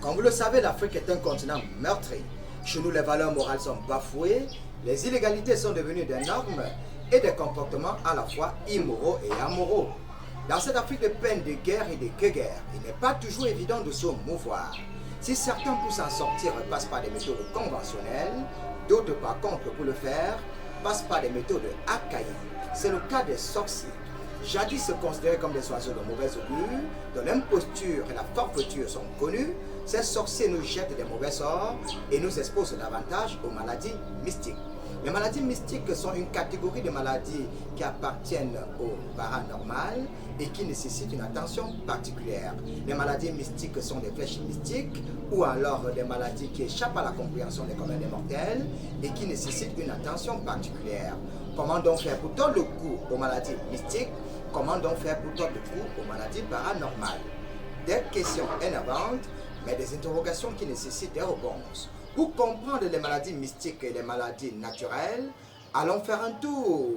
Comme vous le savez, l'Afrique est un continent meurtri. Chez nous, les valeurs morales sont bafouées, les illégalités sont devenues des normes et des comportements à la fois immoraux et amoraux. Dans cette Afrique de peine, de guerre et de guerre, il n'est pas toujours évident de se mouvoir. Si certains pour s'en sortir passent par des méthodes conventionnelles, d'autres par contre pour le faire passent par des méthodes archaïques. C'est le cas des sorciers. Jadis considérés comme des oiseaux de mauvaise augure, dont l'imposture et la forfaiture sont connues, ces sorciers nous jettent des mauvais sorts et nous exposent davantage aux maladies mystiques. Les maladies mystiques sont une catégorie de maladies qui appartiennent au paranormal et qui nécessitent une attention particulière. Les maladies mystiques sont des flèches mystiques ou alors des maladies qui échappent à la compréhension des communs des mortels et qui nécessitent une attention particulière. Comment donc faire pour tordre le cou aux maladies mystiques? Comment donc faire pour tordre le cou aux maladies paranormales? Des questions énervantes, mais des interrogations qui nécessitent des réponses. Pour comprendre les maladies mystiques et les maladies naturelles, allons faire un tour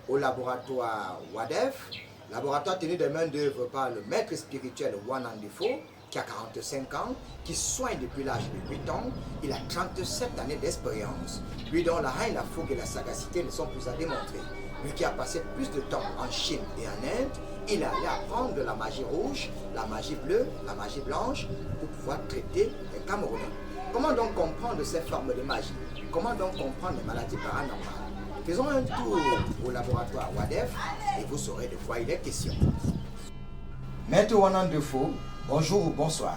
au laboratoire WADEF, laboratoire tenu de main d'œuvre par le maître spirituel Wanandifo, qui a 45 ans, qui soigne depuis l'âge de 8 ans. Il a 37 années d'expérience. Lui dont la haine, la fougue et la sagacité ne sont plus à démontrer. Lui qui a passé plus de temps en Chine et en Inde, il a allé apprendre de la magie rouge, la magie bleue, la magie blanche, pour pouvoir traiter les Camerounais. Comment donc comprendre ces formes de magie? Comment donc comprendre les maladies paranormales? Faisons un tour au laboratoire WADEF et vous saurez de quoi il est question. Maître Wanandifo, bonjour ou bonsoir.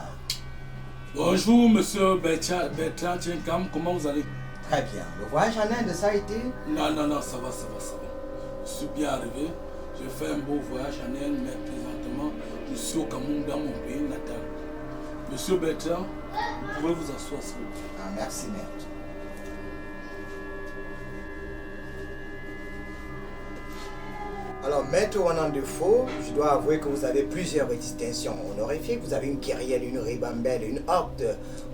Bonjour monsieur Bertrand Tchenkam, comment vous allez? Très bien. Le voyage en Inde, ça a été? Non, ça va. Je suis bien arrivé. J'ai fait un beau voyage en Inde, mais présentement, je suis au Cameroun, dans mon pays natal. Monsieur Bertrand, vous pouvez vous asseoir s'il vous plaît. Ah, merci, maître. Alors, maître Wanandifo, je dois avouer que vous avez plusieurs distinctions honorifiques. Vous avez une kyrielle, une ribambelle, une octe,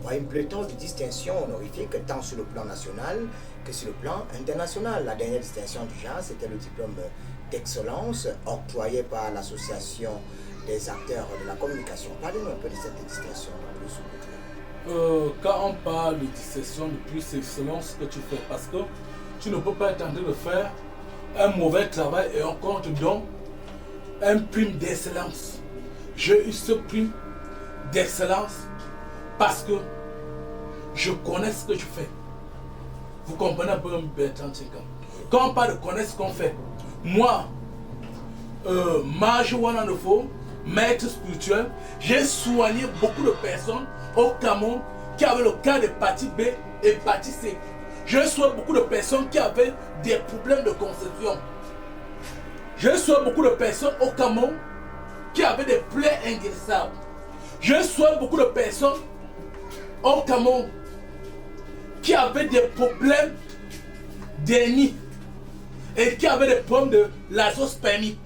voire une pléthore de distinctions honorifiques, tant sur le plan national que sur le plan international. La dernière distinction du genre, c'était le diplôme d'excellence octroyé par l'association des acteurs de la communication. Parlez-nous un peu de cette distinction de plus, s'il vous plaît. Quand on parle de distinction de plus, c'est selon ce que tu fais, parce que tu ne peux pas être en train de faire un mauvais travail et on compte donc un prime d'excellence. J'ai eu ce prime d'excellence parce que je connais ce que je fais. Vous comprenez un peu, Bertrand Tchenkam? Quand on parle de connaître ce qu'on fait, moi, Mage Wanandifo, maître spirituel, j'ai soigné beaucoup de personnes au Cameroun qui avaient le cas d'hépatite B et hépatite C. J'ai soigné beaucoup de personnes qui avaient des problèmes de conception. J'ai soigné beaucoup de personnes au Cameroun qui avaient des plaies inguérissables. J'ai soigné beaucoup de personnes au Cameroun qui avaient des problèmes d'hernie et qui avaient des problèmes de l'azospermie.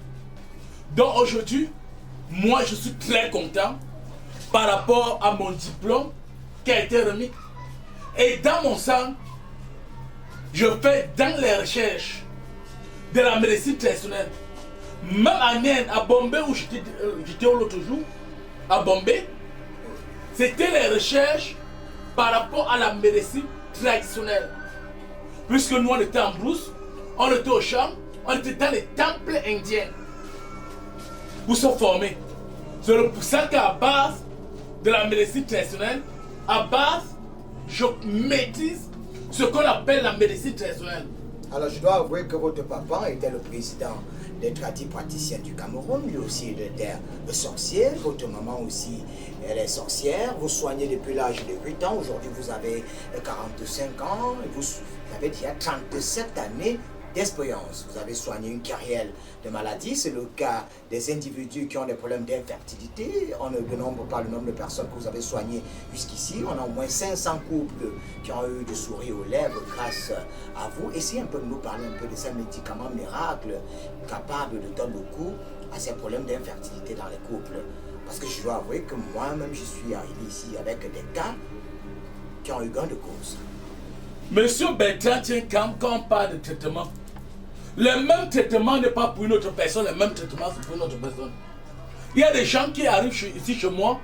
Donc aujourd'hui, moi je suis très content par rapport à mon diplôme qui a été remis. Et dans mon sang, je fais dans les recherches de la médecine traditionnelle. Même en Inde, à Bombay, où j'étais l'autre jour, à Bombay, c'était les recherches par rapport à la médecine traditionnelle. Puisque nous, on était en brousse, on était au champ, on était dans les temples indiens pour se former. C'est pour ça qu'à base de la médecine traditionnelle, à base, je maîtrise ce qu'on appelle la médecine traditionnelle. Alors, je dois avouer que votre papa était le président des praticiens du Cameroun, lui aussi il était sorcier, votre maman aussi elle est sorcière, vous soignez depuis l'âge de 8 ans, aujourd'hui vous avez 45 ans, et vous avez déjà 37 années d'expérience. Vous avez soigné une carrière de maladies, c'est le cas des individus qui ont des problèmes d'infertilité. On ne dénombre pas le nombre de personnes que vous avez soignées jusqu'ici. On a au moins 500 couples qui ont eu du sourire aux lèvres grâce à vous. Essayez un peu de nous parler un peu de ces médicaments miracles capables de donner le coup à ces problèmes d'infertilité dans les couples. Parce que je dois avouer que moi-même je suis arrivé ici avec des cas qui ont eu gain de cause. Monsieur Bertrand Tchenkam, quand on parle de traitement, le même traitement n'est pas pour une autre personne, le même traitement c'est pour une autre personne. Il y a des gens qui arrivent ici chez moi,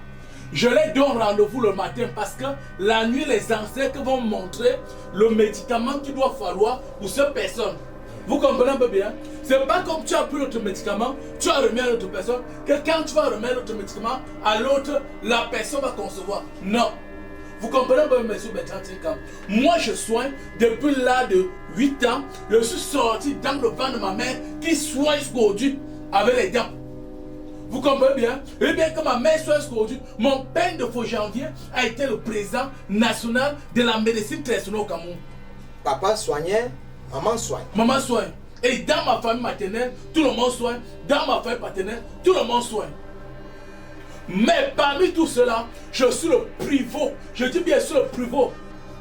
Je les donne rendez-vous le matin parce que la nuit, les ancêtres vont montrer le médicament qu'il doit falloir pour cette personne. Vous comprenez un peu bien? C'est pas comme tu as pris notre médicament, tu as remis à l'autre personne, que quand tu vas remettre l'autre médicament à l'autre, la personne va concevoir. Non. Vous comprenez un peu, monsieur Bertrand Tinkam? Moi, je soigne depuis l'âge de 8 ans. Je suis sorti dans le ventre de ma mère qui soigne jusqu'aujourd'hui avec les dents. Vous comprenez bien? Et bien que ma mère soit aujourd'hui, mon père de Faux-Janvier a été le président national de la médecine traditionnelle au Cameroun. Papa soignait, maman soigne. Maman soigne. Et dans ma famille maternelle, tout le monde soigne. Dans ma famille paternelle, tout le monde soigne. Mais parmi tout cela, je suis le pivot. Je dis bien sûr le pivot.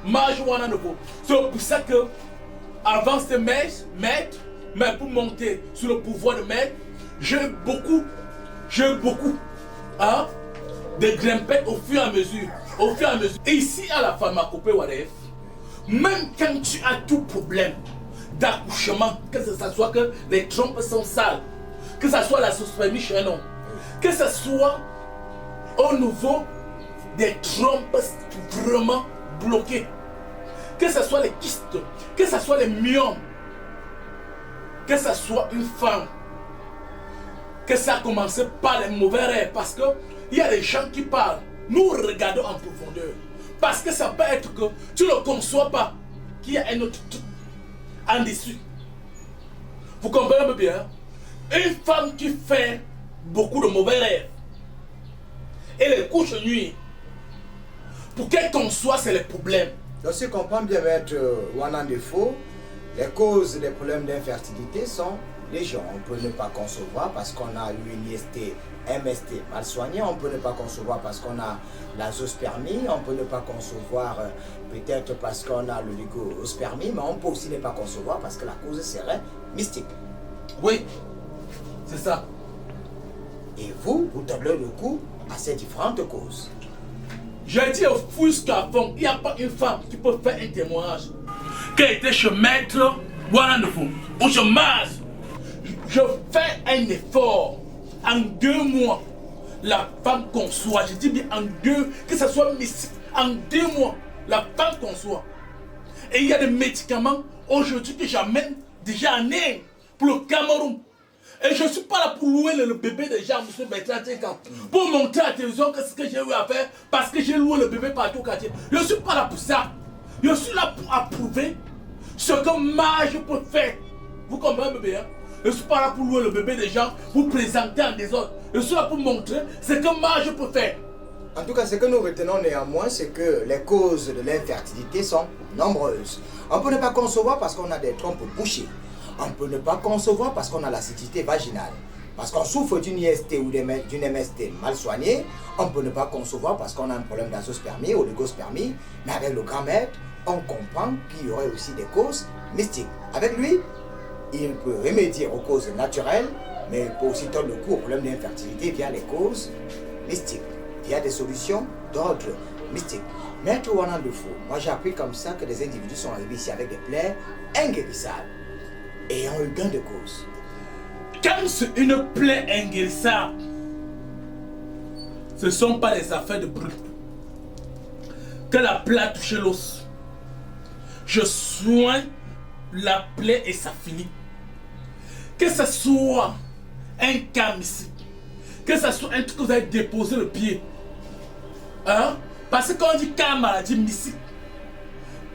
Majouana Novo. C'est pour ça que, avant c'était maître, mais pour monter sur le pouvoir de maître, j'ai eu beaucoup de grimpettes au fur et à mesure. Et ici à la pharmacopée Wadef, même quand tu as tout problème d'accouchement, que ce soit que les trompes sont sales, que ce soit la spermie chez un homme, que ce soit au niveau des trompes vraiment bloquées, que ce soit les kystes, que ce soit les myomes, que ce soit une femme, que ça a commencé par les mauvais rêves, parce qu'il y a des gens qui parlent, nous regardons en profondeur, parce que ça peut être que tu ne conçois pas qu'il y a un autre truc en dessus. Vous comprenez bien? Une femme qui fait beaucoup de mauvais rêves et les couches de nuit, pour qu'elle conçoit, c'est les problèmes. Donc si je comprends bien, maître Wanandefo, les causes des problèmes d'infertilité sont légion. On peut ne pas concevoir parce qu'on a eu une IST, MST mal soignée. On peut ne pas concevoir parce qu'on a la zoospermie. On peut ne pas concevoir peut-être parce qu'on a l'oligospermie. Mais on peut aussi ne pas concevoir parce que la cause serait mystique. Oui, c'est ça. Et vous donnez le coup à ces différentes causes. J'ai dit au fils qu'à fond, il n'y a pas une femme qui peut faire un témoignage qui était chez maître Wanandefo, où je marche. Je fais un effort. En 2 mois, la femme conçoit. Je dis bien en 2, que ce soit mystique. En 2 mois, la femme conçoit. Et il y a des médicaments aujourd'hui que j'amène déjà en Inde pour le Cameroun. Et je ne suis pas là pour louer le bébé de gens, M. Bertrand Tinkam, pour montrer à la télévision que ce que j'ai eu à faire parce que j'ai loué le bébé partout au quartier. Je ne suis pas là pour ça. Je suis là pour approuver ce que Mage peut faire. Vous comprenez bien? Je ne suis pas là pour louer le bébé des gens, pour présenter en désordre. Je suis là pour montrer ce que Mage peut faire. En tout cas, ce que nous retenons néanmoins, c'est que les causes de l'infertilité sont nombreuses. On peut ne pas concevoir parce qu'on a des trompes bouchées. On peut ne pas concevoir parce qu'on a l'acidité vaginale. Parce qu'on souffre d'une IST ou d'une MST mal soignée. On peut ne pas concevoir parce qu'on a un problème d'azoospermie ou oligospermie. Mais avec le grand maître, on comprend qu'il y aurait aussi des causes mystiques. Avec lui, il peut remédier aux causes naturelles, mais il peut aussi donner le coup au problème d'infertilité via les causes mystiques. Il y a des solutions d'ordre mystique. Maître Wanandefo, moi j'ai appris comme ça que des individus sont arrivés ici avec des plaies inguérissables et ont eu gain de cause. Quand c'est une plaie inguérissable, ce ne sont pas des affaires de bruit. Que la plaie a touché l'os, je soigne la plaie et ça finit. Que ce soit un cas mystique, que ce soit un truc que vous avez déposé le pied. Hein? Parce que quand on dit cas maladie mystique,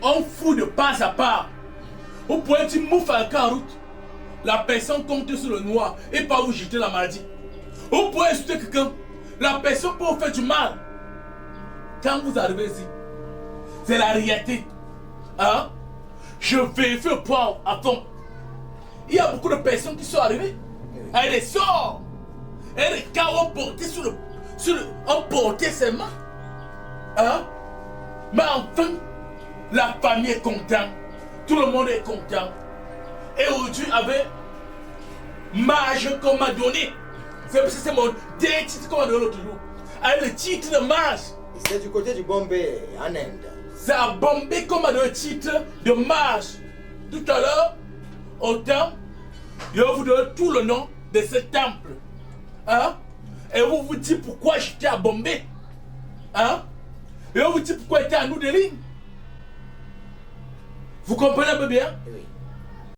on fout de pas à part. Vous pouvez dire mouf à la route. La personne compte sur le noir et pas vous jeter la maladie. Vous pouvez insulter quelqu'un. La personne peut vous faire du mal. Quand vous arrivez ici, c'est la réalité. Hein? Je vérifie le poids à fond. Il y a beaucoup de personnes qui sont arrivées. Elles les sortent. Et les cas ont porté ont porté ses mains. Hein? Mais enfin, la famille est contente. Tout le monde est content. Et aujourd'hui, avec Mage qu'on m'a donné. C'est mon dernier titre qu'on m'a donné l'autre jour. Avec le titre de Mage. C'est du côté du Bombay, en Inde. C'est à Bombay qu'on m'a donné le titre de Mage. Tout à l'heure, au temple, je vais vous donner tout le nom de ce temple. Hein? Et vous vous dites pourquoi j'étais à Bombay. Hein? Et on vous dit pourquoi était à nous des lignes. Vous comprenez un peu bien? Oui.